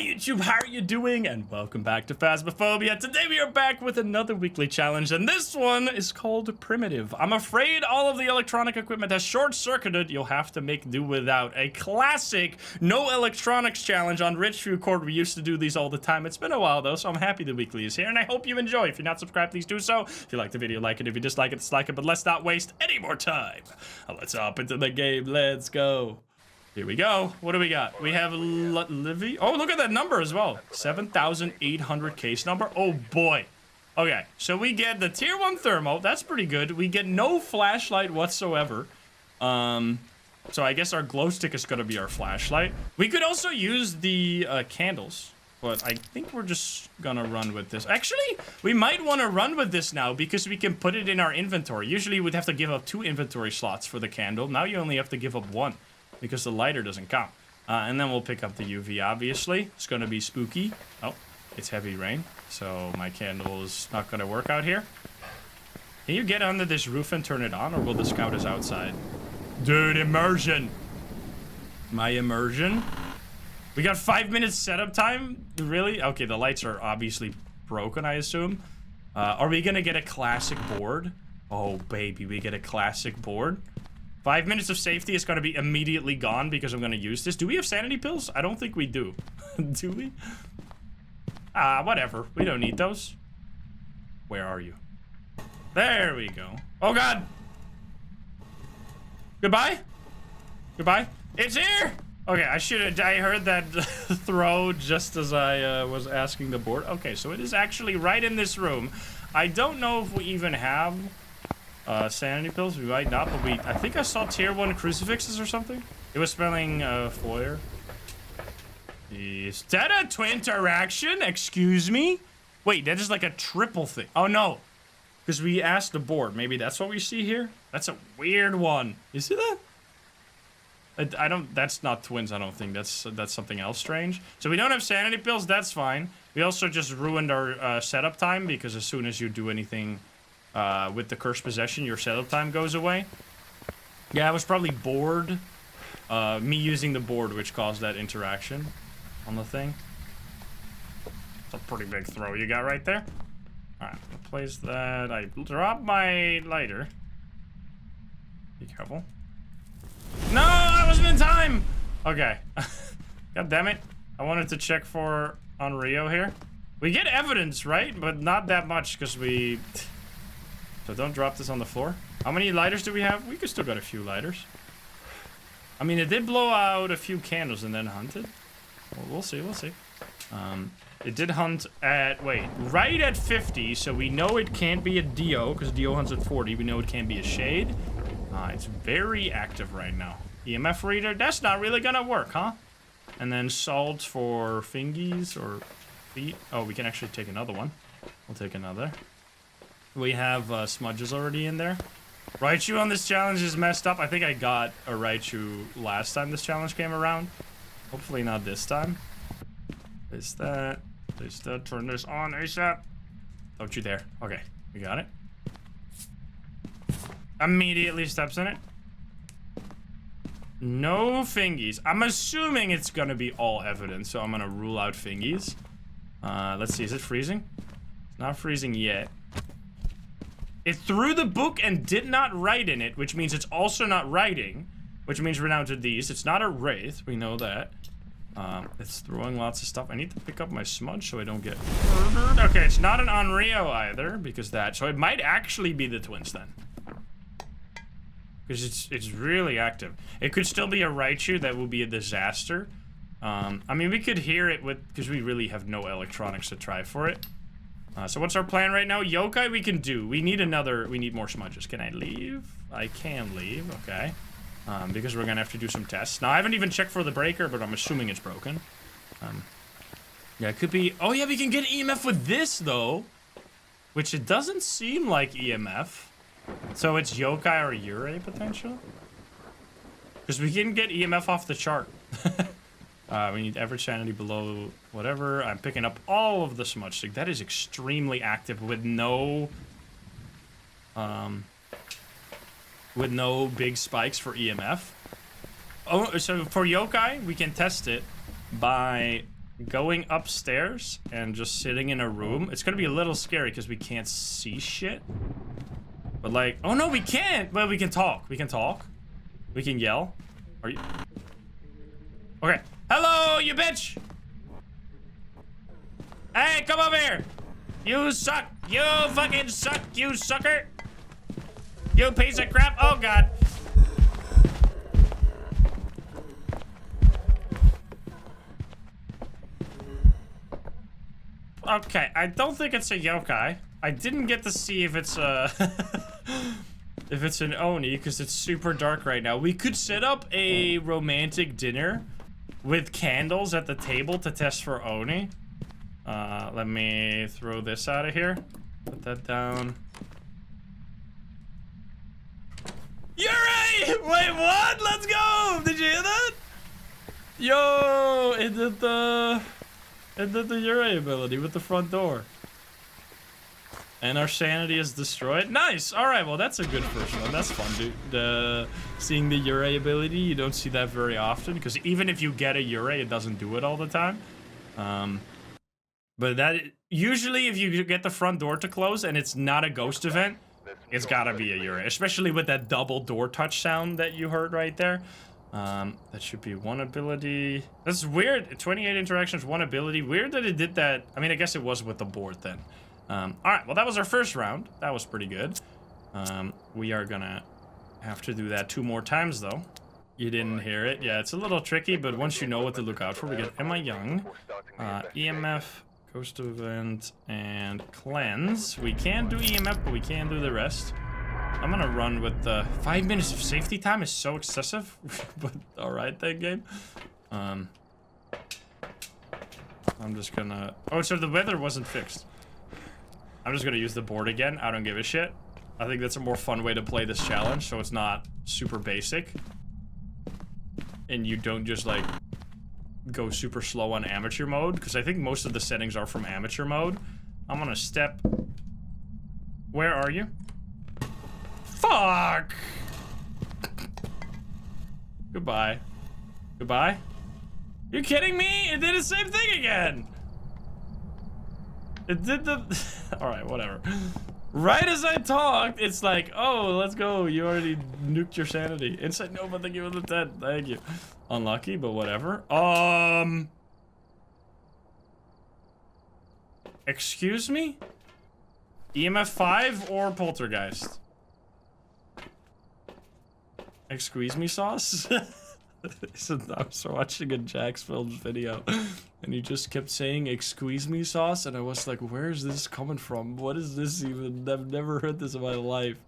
YouTube, how are you doing? And welcome back to Phasmophobia. Today we are back with another weekly challenge, and this one is called Primitive. I'm afraid all of the electronic equipment has short-circuited. You'll have to make do without a classic no electronics challenge on Richview Court. We used to do these all the time. It's been a while though, so I'm happy the weekly is here, and I hope you enjoy. If you're not subscribed, please do so. If you like the video, like it. If you dislike it, dislike it. But let's not waste any more time. Let's hop into the game. Let's go. Here we go. What do we got? We have Livy. Oh, look at that number as well. 7,800 case number. Oh, boy. Okay, so we get the tier 1 thermo. That's pretty good. We get no flashlight whatsoever. So I guess our glow stick is going to be our flashlight. We could also use the candles, but I think we're just going to run with this. Actually, we might want to run with this now because we can put it in our inventory. Usually we'd have to give up 2 inventory slots for the candle. Now you only have to give up 1. Because the lighter doesn't count. And then we'll pick up the UV, obviously. It's gonna be spooky. Oh, it's heavy rain, so my candle is not gonna work out here. Can you get under this roof and turn it on, or will the scout us outside? Dude, immersion! My immersion? We got 5 minutes setup time? Really? Okay, the lights are obviously broken, I assume. Are we gonna get a classic board? Oh, baby, we get a classic board? 5 minutes of safety is going to be immediately gone because I'm going to use this. Do we have sanity pills? I don't think we do. Do we? Whatever. We don't need those. Where are you? There we go. Oh, God. Goodbye? Goodbye? It's here! Okay, I heard that throw just as I was asking the board. Okay, so it is actually right in this room. I don't know if we even have... sanity pills, we might not, but I think I saw tier 1 crucifixes or something. It was spelling, foyer. Is that a twin interaction? Excuse me? Wait, that is like a triple thing. Oh, no. Because we asked the board. Maybe that's what we see here? That's a weird one. You see that? I don't, that's not twins, I don't think. That's something else strange. So we don't have sanity pills, that's fine. We also just ruined our, setup time, because as soon as you do anything... with the cursed possession, your setup time goes away. Yeah, I was probably bored. Me using the board, which caused that interaction on the thing. It's a pretty big throw you got right there. Alright, place that. I dropped my lighter. Be careful. No, I wasn't in time! Okay. God damn it. I wanted to check for on Rio here. We get evidence, right? But not that much, because we... So don't drop this on the floor. How many lighters do we have? We could still got a few lighters. I mean, it did blow out a few candles and then hunted. Well, we'll see, we'll see. It did hunt at, wait, right at 50, so we know it can't be a Dio, because Dio hunts at 40. We know it can't be a Shade. It's very active right now. EMF reader, that's not really gonna work, huh? And then salt for fingies or feet. Oh, we can actually take another one. We'll take another. We have smudges already in there. Raichu on this challenge is messed up. I think I got a Raichu last time this challenge came around. Hopefully not this time. Is that? Please turn this on ASAP. Don't you dare. Okay, we got it. Immediately steps in it. No fingies. I'm assuming it's gonna be all evidence, so I'm gonna rule out fingies. Let's see, is it freezing? It's not freezing yet. It threw the book and did not write in it, which means it's also not writing, which means we're down to these. It's not a wraith, we know that. It's throwing lots of stuff. I need to pick up my smudge so I don't get murdered. Okay, it's not an Onryo either, because that, so it might actually be the twins then. Because it's really active. It could still be a Raichu, that will be a disaster. I mean, we could hear it with, because we really have no electronics to try for it. So what's our plan right now? Yokai we can do. We need more smudges. Can I leave? I can leave, okay. Because we're gonna have to do some tests. Now, I haven't even checked for the breaker, but I'm assuming it's broken. Yeah, it could be, oh yeah, we can get EMF with this, though. Which it doesn't seem like EMF. So it's Yokai or Yurei potential? Because we can get EMF off the chart. We need average sanity below whatever. I'm picking up all of the smudge stick. That is extremely active with no big spikes for EMF. Oh, so for Yokai, we can test it by going upstairs and just sitting in a room. It's gonna be a little scary because we can't see shit. But like, oh no, we can't. Well, we can talk. We can talk. We can yell. Are you? Okay. Hello, you bitch. Hey, come over here. You suck. You fucking suck, you sucker. You piece of crap. Oh God. Okay, I don't think it's a yokai. I didn't get to see if it's a if it's an oni because it's super dark right now. We could set up a romantic dinner with candles at the table to test for oni. Let me throw this out of here. Put that down. Yuri! Wait, what? Let's go! Did you hear that? Yo, it did the Yuri ability with the front door. And our sanity is destroyed. Nice! Alright, well that's a good first one. That's fun, dude. Seeing the Yuri ability, you don't see that very often. Because even if you get a Yuri, it doesn't do it all the time. But that... Usually if you get the front door to close and it's not a ghost event, it's gotta be a Yuri. Especially with that double door touch sound that you heard right there. That should be one ability. That's weird. 28 interactions, one ability. Weird that it did that. I mean, I guess it was with the board then. Alright, well that was our first round. That was pretty good. We are gonna have to do that 2 more times though. You didn't hear it. Yeah, it's a little tricky, but once you know what to look out for, we get Am I Young, EMF, Ghost Event, and Cleanse. We can't do EMF, but we can do the rest. I'm gonna run with the 5 minutes of safety time is so excessive, but alright then game. I'm just gonna, oh, so the weather wasn't fixed. I'm just gonna use the board again. I don't give a shit. I think that's a more fun way to play this challenge, so it's not super basic. And you don't just like go super slow on amateur mode, because I think most of the settings are from amateur mode. I'm gonna step. Where are you? Fuck! Goodbye. Goodbye? You kidding me? It did the same thing again! It did the... Alright, whatever. Right as I talked, it's like, oh, let's go. You already nuked your sanity. Inside, no, but thank you for the 10. Thank you. Unlucky, but whatever. Excuse me? EMF 5 or Poltergeist? Excuse me sauce? I was watching a Jax Films video and he just kept saying excuse me sauce and I was like, where is this coming from? What is this even? I've never heard this in my life.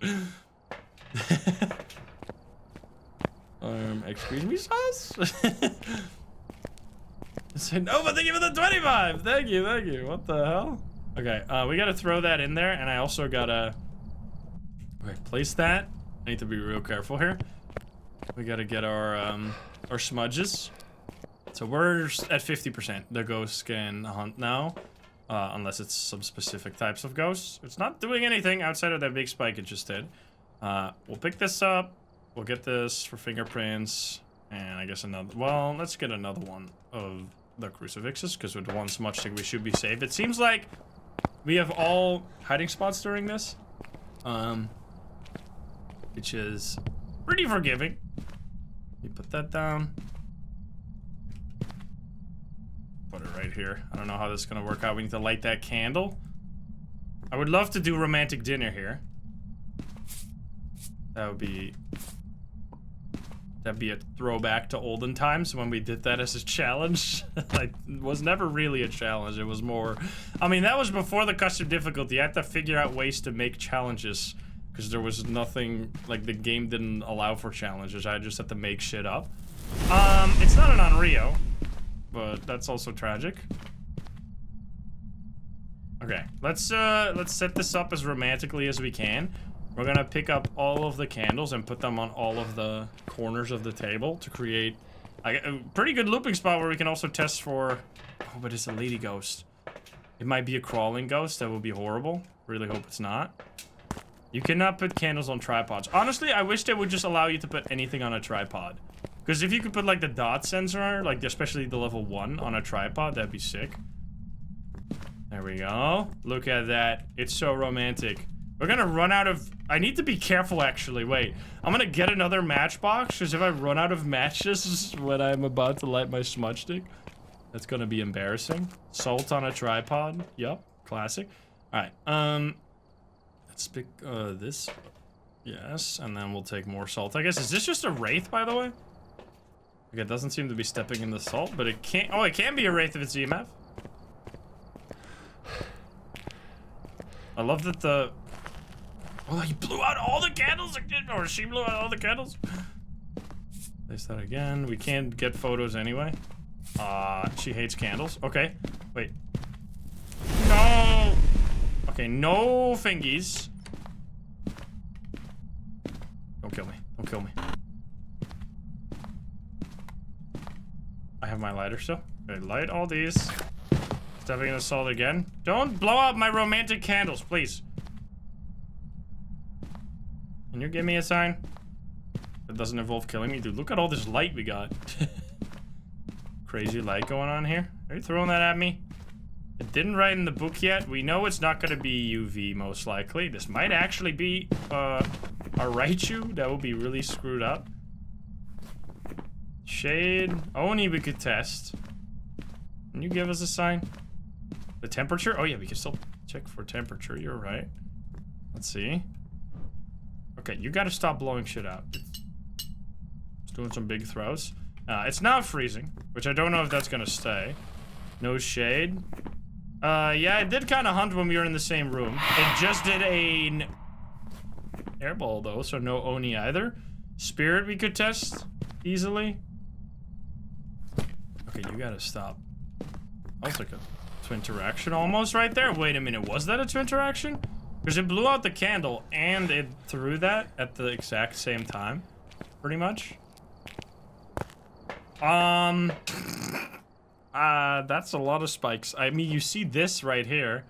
Excuse me sauce? I said, no, but thank you for the 25. Thank you, thank you. What the hell? Okay, we gotta throw that in there and I also gotta place that. I need to be real careful here. We gotta get our smudges. So we're at 50%. The ghosts can hunt now. Unless it's some specific types of ghosts. It's not doing anything outside of that big spike it just did. We'll pick this up. We'll get this for fingerprints. And I guess another... Well, let's get another one of the crucifixes. Because with one smudge stick we should be safe. It seems like we have all hiding spots during this. Which is pretty forgiving. You put that down. Put it right here. I don't know how this is gonna work out. We need to light that candle. I would love to do romantic dinner here. That'd be a throwback to olden times when we did that as a challenge. It was never really a challenge. It was more... I mean, that was before the custom difficulty. I had to figure out ways to make challenges. Because there was nothing, like the game didn't allow for challenges. I just had to make shit up. It's not an Unreal, but that's also tragic. Okay, let's set this up as romantically as we can. We're gonna pick up all of the candles and put them on all of the corners of the table to create a pretty good looping spot where we can also test for... Oh, but it's a lady ghost. It might be a crawling ghost. That would be horrible. Really hope it's not. You cannot put candles on tripods. Honestly, I wish they would just allow you to put anything on a tripod. Because if you could put like the dot sensor, like especially the level 1 on a tripod, that'd be sick. There we go. Look at that. It's so romantic. We're gonna run out of... I need to be careful, actually. Wait. I'm gonna get another matchbox, because if I run out of matches when I'm about to light my smudge stick, that's gonna be embarrassing. Salt on a tripod. Yup. Classic. Alright. Let's pick this. Yes. And then we'll take more salt, I guess. Is this just a wraith, by the way? Okay, it doesn't seem to be stepping in the salt, but it can't... Oh, it can be a wraith if it's EMF. I love that the... Oh, he blew out all the candles again, or she blew out all the candles. Place that again. We can't get photos anyway. She hates candles. Okay, wait. No! Okay, no fingies. Don't kill me. Don't kill me. I have my lighter still. Okay, light all these. Stepping in the salt again. Don't blow out my romantic candles, please. Can you give me a sign? That doesn't involve killing me. Dude, look at all this light we got. Crazy light going on here. Are you throwing that at me? It didn't write in the book yet. We know it's not gonna be UV, most likely. This might actually be, a Raichu. That would be really screwed up. Shade. Only we could test. Can you give us a sign? The temperature? Oh yeah, we can still check for temperature. You're right. Let's see. Okay, you gotta stop blowing shit out. It's doing some big throws. It's not freezing, which I don't know if that's gonna stay. No shade. Yeah, it did kind of hunt when we were in the same room. It just did an airball though, so no Oni either. Spirit we could test easily. Okay, you gotta stop. That was like a twin interaction almost right there. Wait a minute, was that a twin interaction? Because it blew out the candle and it threw that at the exact same time, pretty much. That's a lot of spikes. I mean, you see this right here,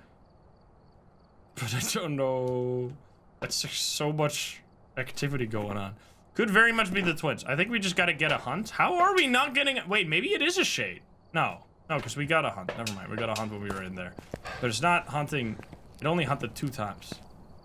but I don't know. That's just so much activity going on. Could very much be the twins. I think we just gotta get a hunt. How are we not getting... Wait, maybe it is a shade. No, because we got a hunt. Never mind, we got a hunt when we were in there. But it's not hunting... It only hunted 2 times.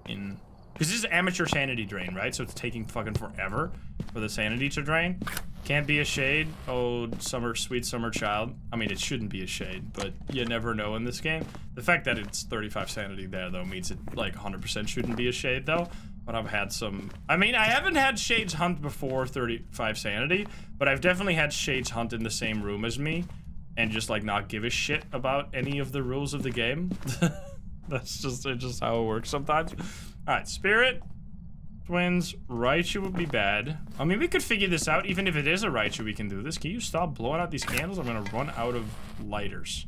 Because this is amateur sanity drain, right? So it's taking fucking forever for the sanity to drain. Can't be a shade. Oh, sweet summer child. I mean, it shouldn't be a shade, but you never know in this game. The fact that it's 35 sanity there, though, means it, like, 100% shouldn't be a shade, though. But I've had some... I mean, I haven't had shades hunt before 35 sanity, but I've definitely had shades hunt in the same room as me and just, like, not give a shit about any of the rules of the game. That's just how it works sometimes. Alright, Spirit, Twins, Raichu would be bad. I mean, we could figure this out. Even if it is a Raichu, we can do this. Can you stop blowing out these candles? I'm gonna run out of lighters.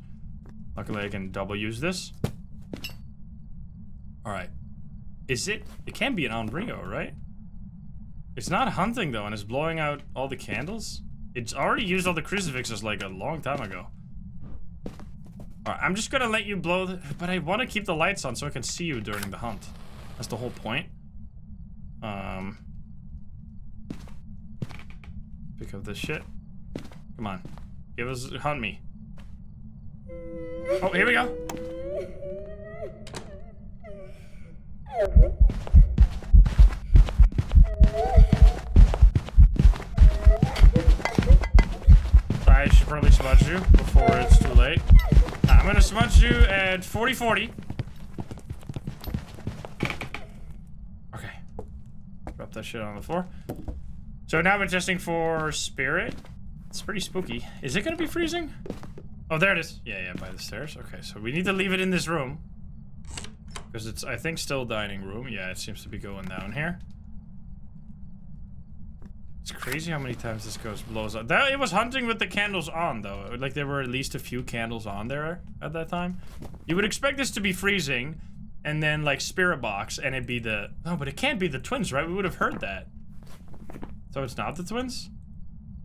Luckily, I can double use this. Alright. Is it? It can be an Onryo, right? It's not hunting, though, and it's blowing out all the candles. It's already used all the crucifixes, like, a long time ago. Alright, I'm just gonna let you blow but I want to keep the lights on so I can see you during the hunt. That's the whole point. Pick up this shit. Come on. Hunt me. Oh, here we go. I should probably smudge you before it's too late. I'm gonna smudge you at 40-40. Okay. Drop that shit on the floor. So now we're testing for Spirit. It's pretty spooky. Is it gonna be freezing? Oh, there it is. Yeah, by the stairs. Okay, so we need to leave it in this room. Because it's, I think, still dining room. Yeah, it seems to be going down here. It's crazy how many times this blows up. It was hunting with the candles on, though. Like, there were at least a few candles on there at that time. You would expect this to be freezing, and then, like, Spirit Box, and it'd be the... No, but it can't be the twins, right? We would have heard that. So it's not the twins?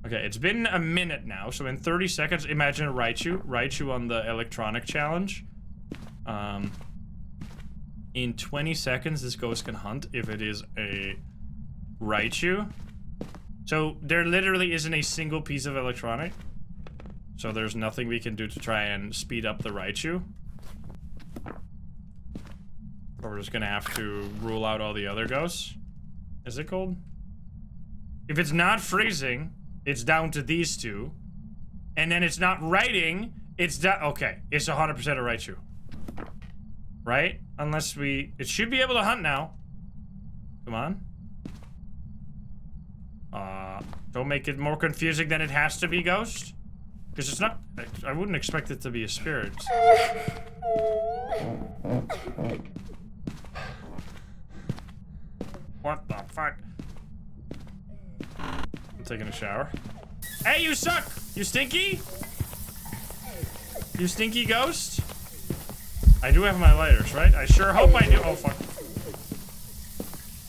Okay, it's been a minute now, so in 30 seconds, imagine a Raichu. Raichu on the electronic challenge. In 20 seconds, this ghost can hunt if it is a Raichu. So there literally isn't a single piece of electronic. So there's nothing we can do to try and speed up the Raichu. Or we're just gonna have to rule out all the other ghosts. Is it cold? If it's not freezing, it's down to these two. And then it's not writing, it's down. Okay, it's 100% a Raichu. Right? Unless we... It should be able to hunt now. Come on. Don't make it more confusing than it has to be, Ghost. Because it's not... I wouldn't expect it to be a spirit. What the fuck? I'm taking a shower. Hey, you suck! You stinky? You stinky ghost? I do have my lighters, right? I sure hope I do. Oh, fuck.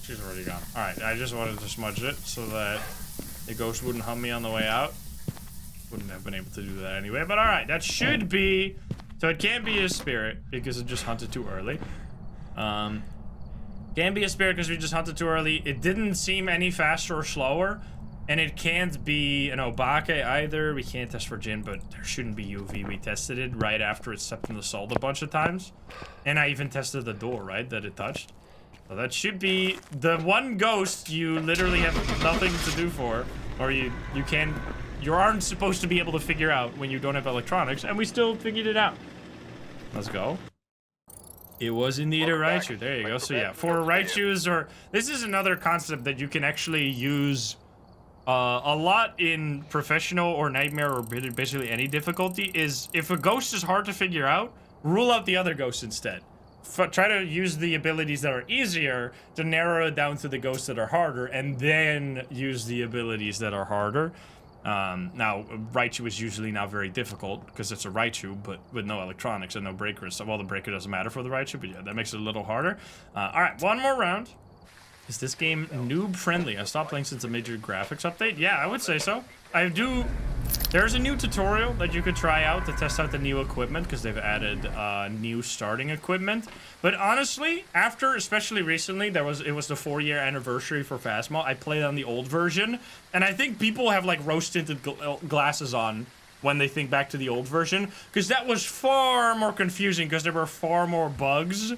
She's already gone. Alright, I just wanted to smudge it so that the ghost wouldn't hunt me on the way out. Wouldn't have been able to do that anyway, but alright, that should be... So it can't be a spirit because it just hunted too early. Can't be a spirit because we just hunted too early. It didn't seem any faster or slower. And it can't be an Obake either. We can't test for Jin, but there shouldn't be UV. We tested it right after it stepped in the salt a bunch of times. And I even tested the door, right, that it touched. So that should be the one ghost you literally have nothing to do for. Or you aren't supposed to be able to figure out when you don't have electronics. And we still figured it out. Let's go. It was indeed a Raichu. There you go. So yeah, for Raichus, or... This is another concept that you can actually use... a lot in professional or nightmare or basically any difficulty is if a ghost is hard to figure out, rule out the other ghosts instead. Try to use the abilities that are easier to narrow it down to the ghosts that are harder, and then use the abilities that are harder. Now, Raichu is usually not very difficult because it's a Raichu, but with no electronics and no breakers. So, well, the breaker doesn't matter for the Raichu, but yeah, that makes it a little harder. Alright, one more round. Is this game noob-friendly? I stopped playing since a major graphics update? Yeah, I would say so. There's a new tutorial that you could try out to test out the new equipment, because they've added new starting equipment. But honestly, especially recently, it was the 4-year anniversary for Phasmo. I played on the old version, and I think people have, like, rose-tinted glasses on when they think back to the old version, because that was far more confusing, because there were far more bugs.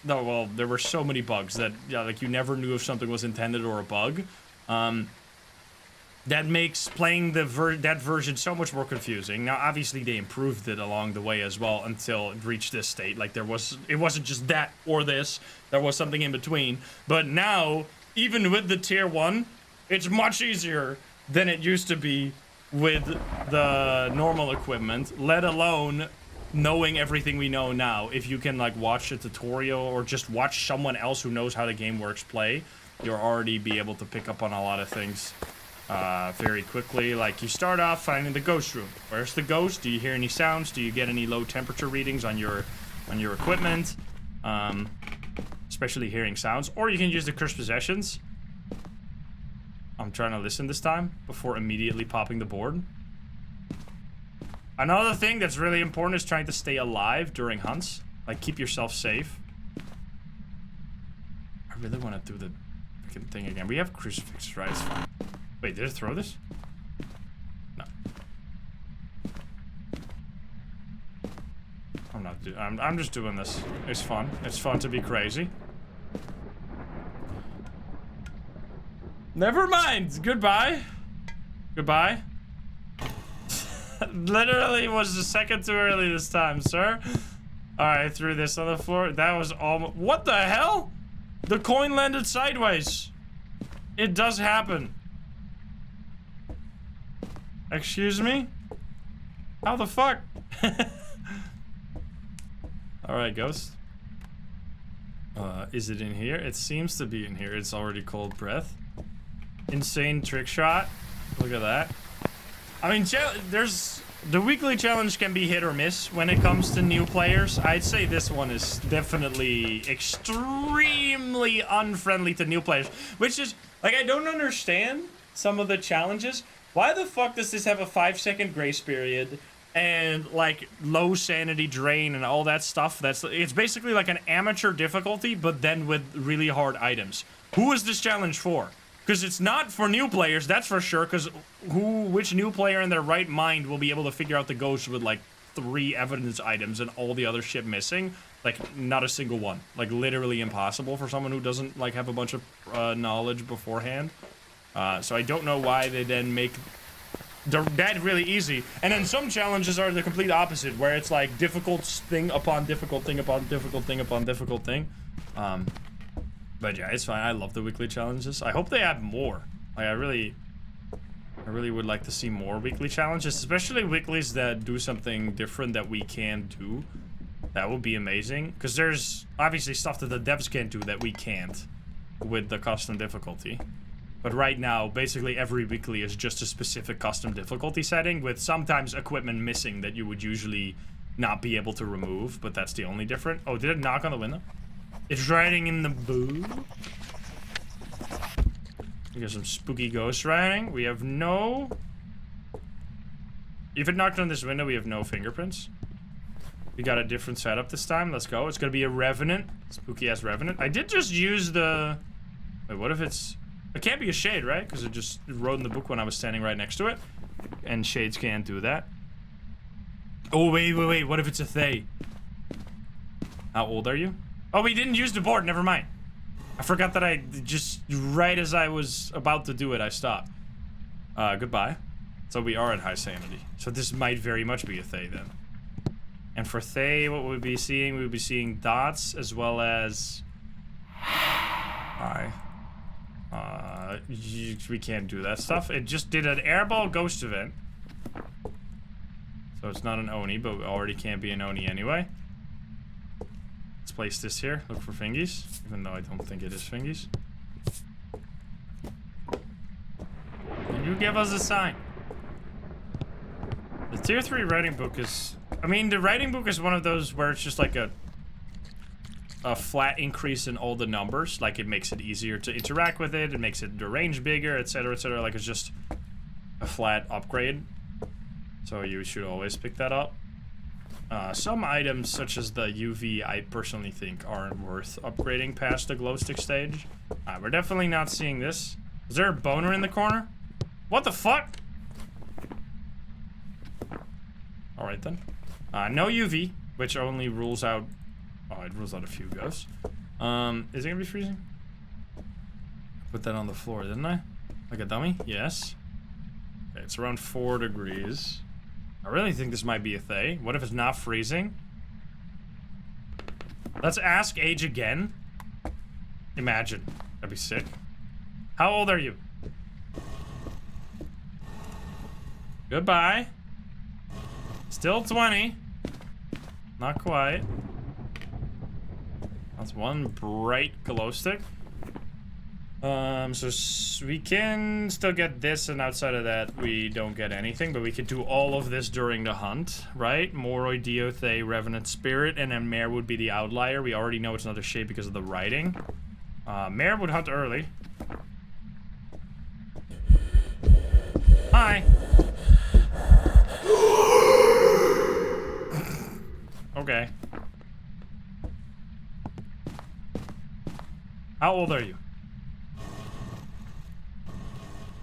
No, well, there were so many bugs that, yeah, like, you never knew if something was intended or a bug. That makes playing that version so much more confusing. Now, obviously, they improved it along the way as well until it reached this state. Like, it wasn't just that or this. There was something in between. But now, even with the tier 1, it's much easier than it used to be with the normal equipment, let alone knowing everything we know now. If you can, like, watch a tutorial or just watch someone else who knows how the game works play, you'll already be able to pick up on a lot of things very quickly. Like, you start off finding the ghost room. Where's the ghost? Do you hear any sounds? Do you get any low temperature readings on your equipment? Especially hearing sounds. Or you can use the cursed possessions. I'm trying to listen this time before immediately popping the board. Another thing that's really important is trying to stay alive during hunts. Like, keep yourself safe. I really want to do the freaking thing again. We have crucifixes, right? It's fine. Wait, did it throw this? No. I'm not I'm just doing this. It's fun. It's fun to be crazy. Never mind. Goodbye. Goodbye. Literally was a second too early this time, sir. Alright, I threw this on the floor. That was almost... What the hell? The coin landed sideways. It does happen. Excuse me? How the fuck? Alright, ghost. Is it in here? It seems to be in here. It's already cold breath. Insane trick shot. Look at that. I mean, the weekly challenge can be hit or miss when it comes to new players. I'd say this one is definitely extremely unfriendly to new players, which is, like, I don't understand some of the challenges. Why the fuck does this have a 5-second grace period and, like, low sanity drain and all that stuff? It's basically like an amateur difficulty, but then with really hard items. Who is this challenge for? Because it's not for new players, that's for sure, because which new player in their right mind will be able to figure out the ghost with, like, 3 evidence items and all the other shit missing? Like, not a single one. Like, literally impossible for someone who doesn't, like, have a bunch of knowledge beforehand. So I don't know why they then make that really easy. And then some challenges are the complete opposite, where it's, like, difficult thing upon difficult thing upon difficult thing upon difficult thing. But yeah, it's fine. I love the weekly challenges. I hope they add more. Like, I really would like to see more weekly challenges, especially weeklies that do something different that we can do. That would be amazing. Because there's obviously stuff that the devs can't do that we can't with the custom difficulty. But right now, basically every weekly is just a specific custom difficulty setting with sometimes equipment missing that you would usually not be able to remove, but that's the only difference. Oh, did it knock on the window? It's riding in the boo. We got some spooky ghost riding. We have no... If it knocked on this window, we have no fingerprints. We got a different setup this time. Let's go. It's gonna be a revenant. Spooky-ass revenant. I did just use the... Wait, what if it's... It can't be a shade, right? Because it just wrote in the book when I was standing right next to it. And shades can't do that. Oh, wait. What if it's a Thay? How old are you? Oh, we didn't use the board. Never mind. I forgot that I just, right as I was about to do it, I stopped. Goodbye. So we are at high sanity. So this might very much be a Thay then. And for Thay, what we'll be seeing? We'll be seeing dots as well as... Hi. We can't do that stuff. It just did an airball ghost event. So it's not an Oni, but we already can't be an Oni anyway. Let's place this here. Look for fingies, even though I don't think it is fingies. Can you give us a sign? The tier 3 writing book is... I mean, the writing book is one of those where it's just like a flat increase in all the numbers. Like, it makes it easier to interact with it. It makes it the range bigger, etc., etc. Like, it's just a flat upgrade. So you should always pick that up. Some items, such as the UV, I personally think aren't worth upgrading past the glow stick stage. We're definitely not seeing this. Is there a boner in the corner? What the fuck? Alright then. No UV, which only rules out... Oh, it rules out a few ghosts. Is it gonna be freezing? Put that on the floor, didn't I? Like a dummy? Yes. Okay, it's around 4 degrees. I really think this might be a Thay. What if it's not freezing? Let's ask age again. Imagine. That'd be sick. How old are you? Goodbye. Still 20. Not quite. That's one bright glow stick. So we can still get this, and outside of that, we don't get anything, but we could do all of this during the hunt, right? Moroi, Dio, Thay, Revenant, Spirit, and then Mare would be the outlier. We already know it's not a shade because of the writing. Mare would hunt early. Hi. Okay. How old are you?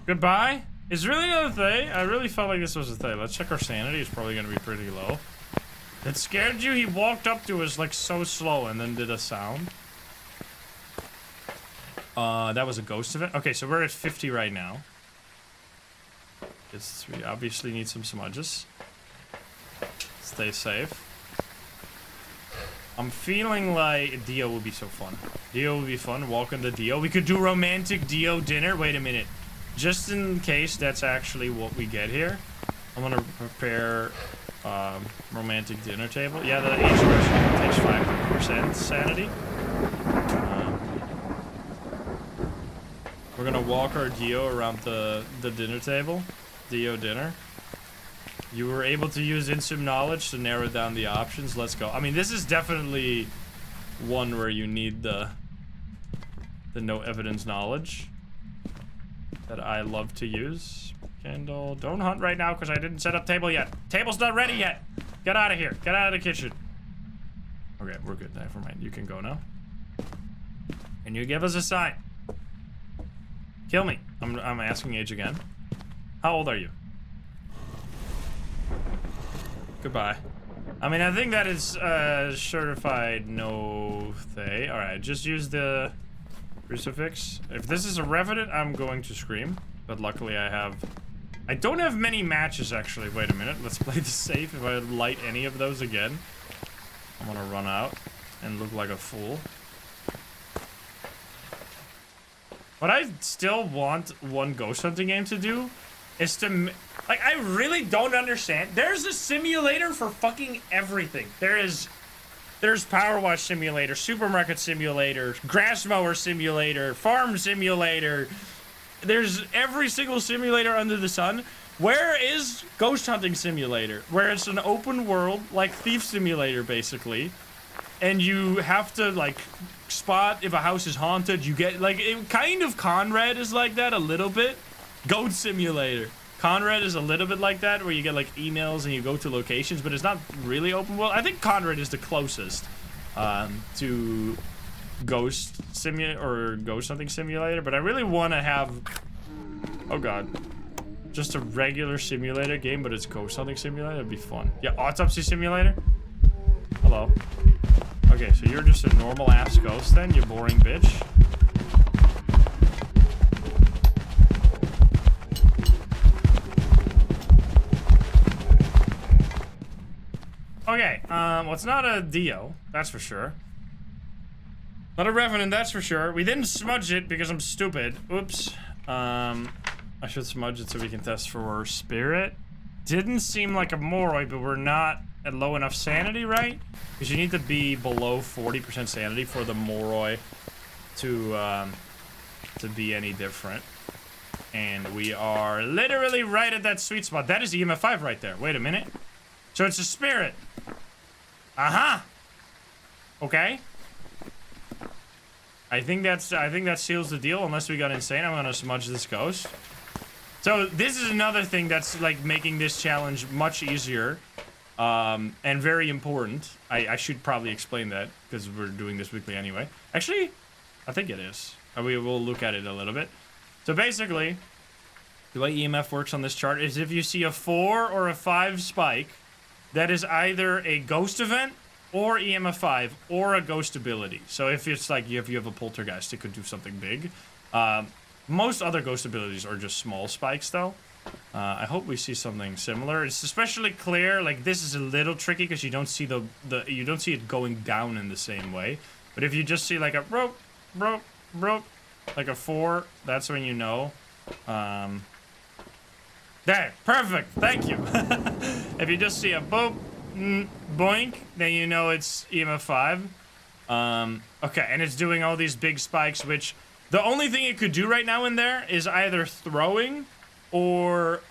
Goodbye? Is really not a Thay? I really felt like this was a Thay. Let's check our sanity. It's probably gonna be pretty low. It scared you? He walked up to us like so slow and then did a sound. That was a ghost event. Okay, so we're at 50 right now. We obviously need some smudges. Stay safe. I'm feeling like Dio would be so fun. Dio would be fun. Walk into Dio. We could do romantic Dio dinner. Wait a minute. Just in case that's actually what we get here, I'm gonna prepare romantic dinner table. Yeah, the age version takes 5% sanity. We're gonna walk our Dio around the dinner table. Dio dinner. You were able to use instant knowledge to narrow down the options. Let's go. I mean, this is definitely one where you need the no evidence knowledge that I love to use. Candle. Don't hunt right now because I didn't set up table yet. Table's not ready yet. Get out of here. Get out of the kitchen. Okay, we're good. Never mind. You can go now. Can you give us a sign? Kill me. I'm asking age again. How old are you? Goodbye. I mean, I think that is certified no thay. Alright, just use the crucifix. If this is a revenant, I'm going to scream. But luckily I don't have many matches, actually. Wait a minute. Let's play this safe. If I light any of those again, I'm gonna run out and look like a fool. What I still want one ghost hunting game to do is to, like, I really don't understand. There's a simulator for fucking everything. There's Power Wash Simulator, Supermarket Simulator, Grass Mower Simulator, Farm Simulator. There's every single simulator under the sun. Where is Ghost Hunting Simulator? Where it's an open world, like Thief Simulator, basically. And you have to, like, spot if a house is haunted. You get, like, kind of Conrad is like that a little bit. Goat Simulator. Conrad is a little bit like that, where you get, like, emails and you go to locations, but it's not really open world. I think Conrad is the closest to Ghost Simulator, or Ghost Hunting Simulator, but I really want to have, oh god, just a regular simulator game, but it's Ghost Hunting Simulator. It'd be fun. Yeah, Autopsy Simulator. Hello. Okay, so you're just a normal ass ghost then, you boring bitch. Okay, well, it's not a Dio, that's for sure. Not a Revenant, that's for sure. We didn't smudge it because I'm stupid. Oops. I should smudge it so we can test for Spirit. Didn't seem like a Moroi, but we're not at low enough sanity, right? Because you need to be below 40% sanity for the Moroi to be any different. And we are literally right at that sweet spot. That is EMF 5 right there. Wait a minute. So it's a Spirit. Uh-huh. Okay. I think that seals the deal, unless we got insane. I'm gonna smudge this ghost. So this is another thing that's like making this challenge much easier, and very important. I should probably explain that because we're doing this weekly anyway. Actually, I think it is. We will look at it a little bit. So basically, the way EMF works on this chart is if you see a 4 or a 5 spike, that is either a ghost event or EMF 5 or a ghost ability. So if it's like if you have a poltergeist, it could do something big. Most other ghost abilities are just small spikes though. I hope we see something similar. It's especially clear, like this is a little tricky because you don't see you don't see it going down in the same way. But if you just see like a rope, like a 4, that's when you know. There, perfect, thank you. If you just see a boop, boink, then you know it's EMF 5. Okay, and it's doing all these big spikes, which the only thing it could do right now in there is either throwing or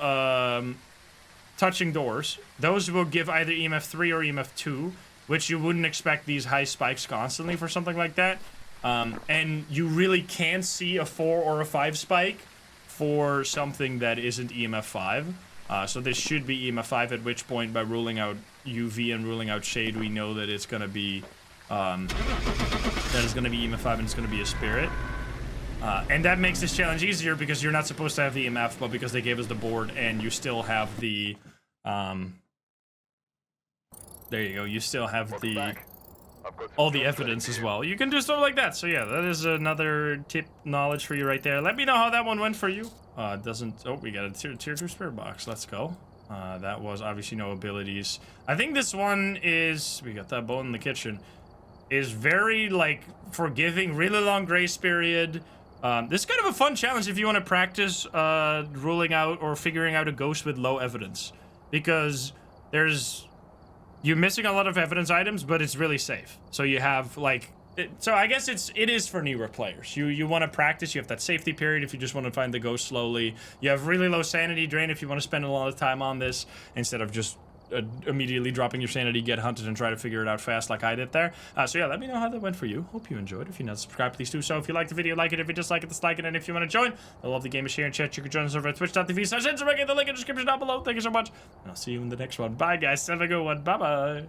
touching doors. Those will give either EMF 3 or EMF 2, which you wouldn't expect these high spikes constantly for something like that. And you really can't see a 4 or a 5 spike for something that isn't EMF 5. So this should be EMF 5, at which point, by ruling out UV and ruling out shade, we know that it's gonna be EMF 5 and it's gonna be a spirit. And that makes this challenge easier because you're not supposed to have the EMF, but because they gave us the board and you still have the there you go, you still have all the evidence as well. You can do stuff like that. So yeah, that is another tip knowledge for you right there. Let me know how that one went for you. Oh, we got a tier 2 spirit box. Let's go. That was obviously no abilities. I think this one is, we got that bone in the kitchen, is very like forgiving, really long grace period. This is kind of a fun challenge if you want to practice ruling out or figuring out a ghost with low evidence, because you're missing a lot of evidence items, but it's really safe. So you have like, so I guess it is for newer players. You want to practice. You have that safety period if you just want to find the ghost slowly. You have really low sanity drain if you want to spend a lot of time on this instead of just immediately dropping your sanity, get hunted, and try to figure it out fast like I did there. So yeah, let me know how that went for you. Hope you enjoyed. If you're not subscribed, please do so. If you liked the video, like it. If you dislike it, dislike it. And if you want to join, I love the game, share and chat. You can join us over at twitch.tv/Get the link in the description down below. Thank you so much, and I'll see you in the next one. Bye, guys. Have a good one. Bye-bye.